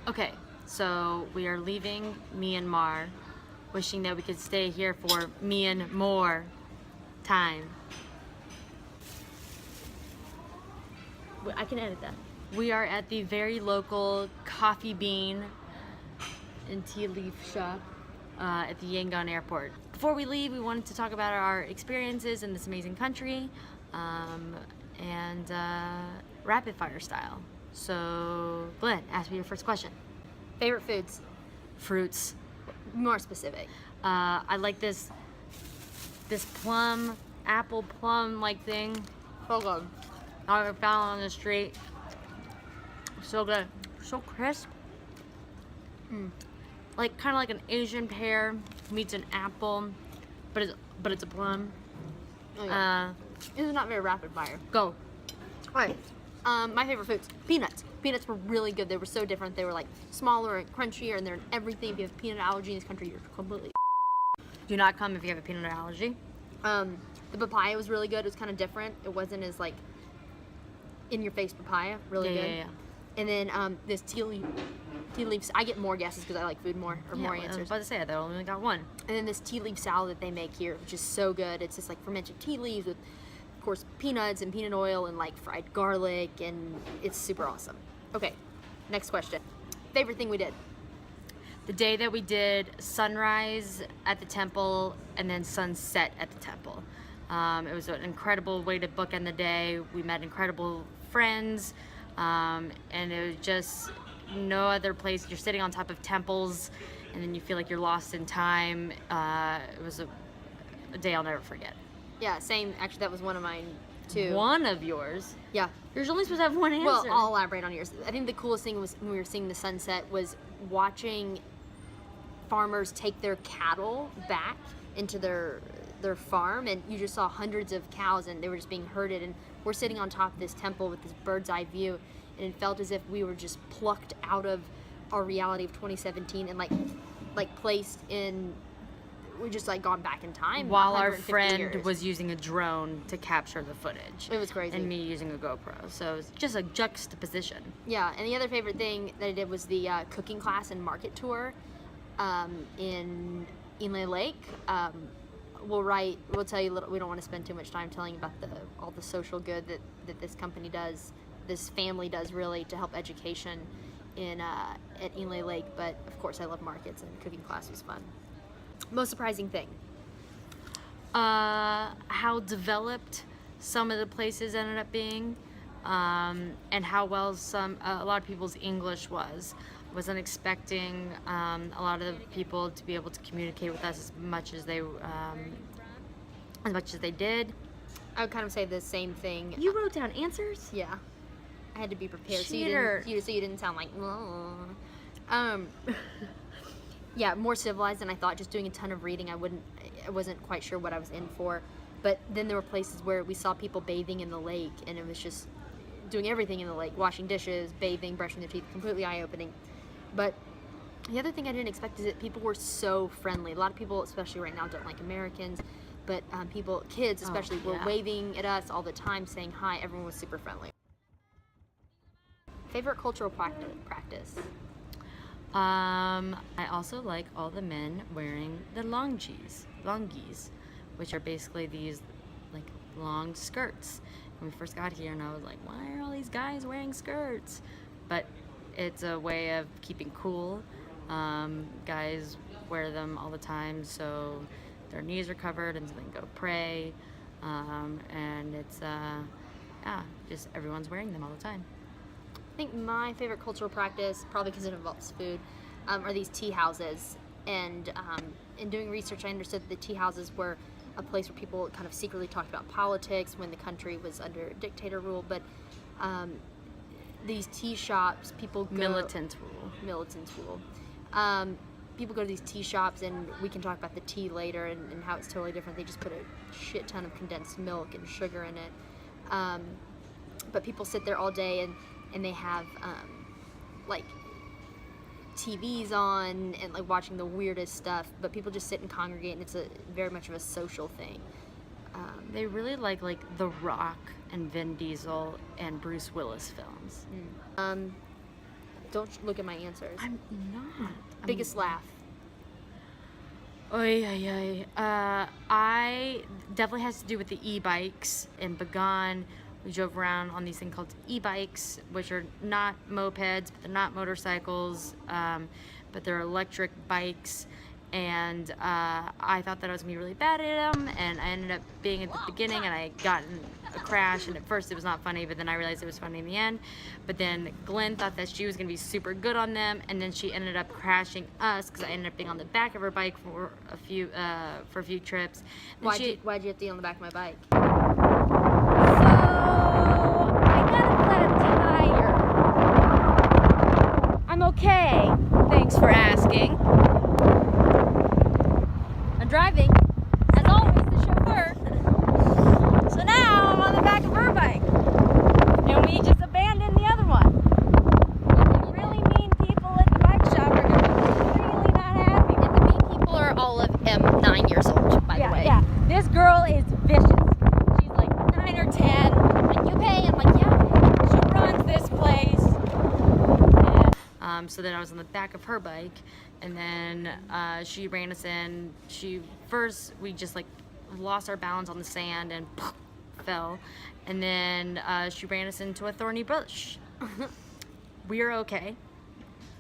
Okay, so we are leaving Myanmar, wishing that we could stay here for more time. I can edit that. We are at the very local coffee bean and tea leaf shop at the Yangon airport. Before we leave, we wanted to talk about our experiences in this amazing country and rapid fire style. So, Glenn, ask me your first question. Favorite foods? Fruits. More specific. I like this apple plum like thing. So good. I found on the street. So good. So crisp. Like kind of like an Asian pear meets an apple, but it's a plum. Oh, yeah. This is not very rapid fire. Go. Alright. My favorite foods. Peanuts. Peanuts were really good. They were so different. They were like smaller and crunchier, and they're in everything. If you have a peanut allergy in this country, you're completely. Do not come if you have a peanut allergy. The papaya was really good. It was kind of different. It wasn't as like in your face papaya. Really good. Yeah. And then this tea leaves. I get more guesses because I like food more, or more I was answers. about to say, I only got one. And then this tea leaf salad that they make here, which is so good. It's just like fermented tea leaves with, of course, peanuts and peanut oil and like fried garlic, and it's super awesome. Okay, next question. Favorite thing we did? The day that we did sunrise at the temple and then sunset at the temple. It was an incredible way to bookend the day. We met incredible friends, and it was just no other place. You're sitting on top of temples, and then you feel like you're lost in time. It was a day I'll never forget. Yeah, same. Actually, that was one of mine too. One of yours? Yeah. You're only supposed to have one answer. Well, I'll elaborate on yours. I think the coolest thing was when we were seeing the sunset was watching farmers take their cattle back into their farm, and you just saw hundreds of cows, and they were just being herded, and we're sitting on top of this temple with this bird's eye view, and it felt as if we were just plucked out of our reality of 2017 and like placed in, we just like gone back in time while our 150 friend years. was using a drone to capture the footage. It was crazy. And me using a GoPro. So it's just a juxtaposition. Yeah, and the other favorite thing that I did was the cooking class and market tour in Inle Lake. We'll tell you a little. We don't want to spend too much time telling you about all the social good that this company does, this family does really to help education at Inle Lake. But of course, I love markets, and cooking class was fun. Most surprising thing? How developed some of the places ended up being, and how well a lot of people's English was. Wasn't expecting a lot of the people to be able to communicate with us as much as they did. I would kind of say the same thing. You wrote down answers? Yeah, I had to be prepared. Cheater. So you didn't sound like. Yeah, more civilized than I thought. Just doing a ton of reading, I wasn't quite sure what I was in for. But then there were places where we saw people bathing in the lake, and it was just doing everything in the lake, washing dishes, bathing, brushing their teeth, completely eye-opening. But the other thing I didn't expect is that people were so friendly. A lot of people, especially right now, don't like Americans, but kids especially, were waving at us all the time, saying hi. Everyone was super friendly. Favorite cultural practice? I also like all the men wearing the longis, which are basically these like long skirts. When we first got here, and I was like, why are all these guys wearing skirts? But it's a way of keeping cool. Guys wear them all the time, so their knees are covered and so they can go pray. And it's just everyone's wearing them all the time. I think my favorite cultural practice, probably because it involves food, are these tea houses. And in doing research, I understood that the tea houses were a place where people kind of secretly talked about politics when the country was under dictator rule. But these tea shops, people go... Militant rule. People go to these tea shops, and we can talk about the tea later and how it's totally different. They just put a shit ton of condensed milk and sugar in it. But people sit there all day, and they have like TVs on and like watching the weirdest stuff, but people just sit and congregate, and it's very much of a social thing. They really like The Rock and Vin Diesel and Bruce Willis films. Don't look at my answers. I'm not. Biggest laugh. Oy, oy, oy. I definitely has to do with the e-bikes in Bagan. We drove around on these things called e-bikes, which are not mopeds, but they're not motorcycles, but they're electric bikes. And I thought that I was gonna be really bad at them, and I ended up being at the beginning, and I got in a crash. And at first it was not funny, but then I realized it was funny in the end. But then Glenn thought that she was gonna be super good on them, and then she ended up crashing us because I ended up being on the back of her bike for a few trips. And Why'd you have to be on the back of my bike? So I got a flat tire. I'm okay. Thanks for asking. I'm driving, as always, the chauffeur. So now I'm on the back of her bike, and we just abandoned the other one. The really mean people at the bike shop are gonna be really not happy. And the mean people are all of 9 years old, by the way. Yeah, this girl is vicious. She's like 9 or 10. Like, you pay? I'm like, yeah. She runs this place. So then I was on the back of her bike, and then she ran us in. We just like lost our balance on the sand and fell, and then she ran us into a thorny bush. We were okay.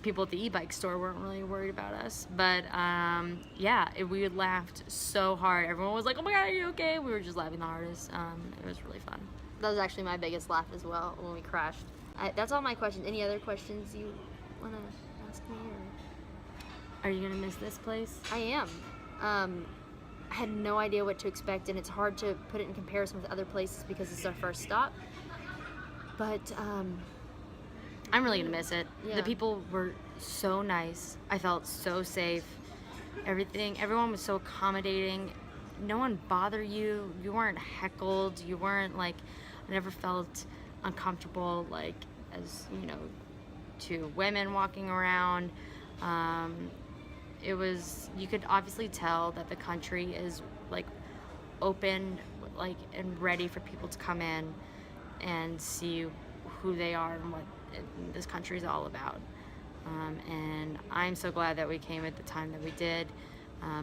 People at the e-bike store weren't really worried about us, but we laughed so hard. Everyone was like, "Oh my God, are you okay?" We were just laughing the hardest. It was really fun. That was actually my biggest laugh as well when we crashed. That's all my questions. Any other questions you want to ask me? Are you gonna miss this place? I am. I had no idea what to expect, and it's hard to put it in comparison with other places because it's our first stop. But I'm really gonna miss it. Yeah. The people were so nice. I felt so safe. Everyone was so accommodating. No one bothered you. You weren't heckled. You weren't like, I never felt uncomfortable, like, as, to women walking around. You could obviously tell that the country is like open, like, and ready for people to come in and see who they are and what this country is all about. And I'm so glad that we came at the time that we did,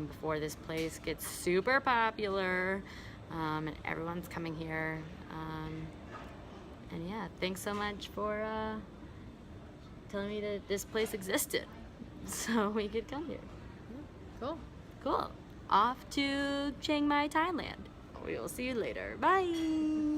before this place gets super popular, and everyone's coming here. And yeah, thanks so much for telling me that this place existed so we could come here. Cool. Off to Chiang Mai, Thailand. We will see you later. Bye.